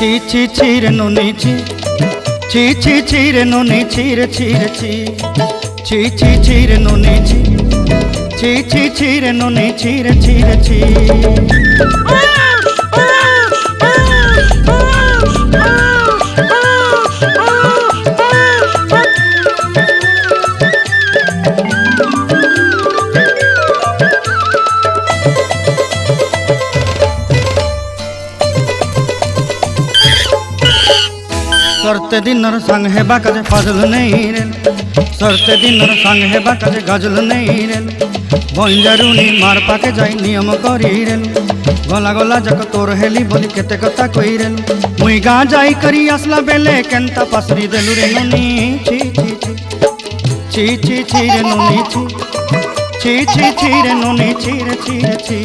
ছি ছি ছি রে নুনি ছি ছি ছি ছি রে নুনি ছি রে ছি রে ছি ছি ছি ছি রে নুনি ছি ছি ছি ছি রে নুনি ছি রে ছি রে ছি। सरते दिनर संग हेबा काजे फजल नहीं रे सरते दिनर संग हेबा काजे गजल नहीं रे बंजारुनी मार पाके जाई नियम करी रे गला गला जक तोर हेली बोली केते कथा कई रे मुई गा जाई करी असला बेले केंता पसरी देलु रे नुनी छी छी छी छी छी छी रे नुनी छी छी छी छी रे नुनी छी रे छी रे छी।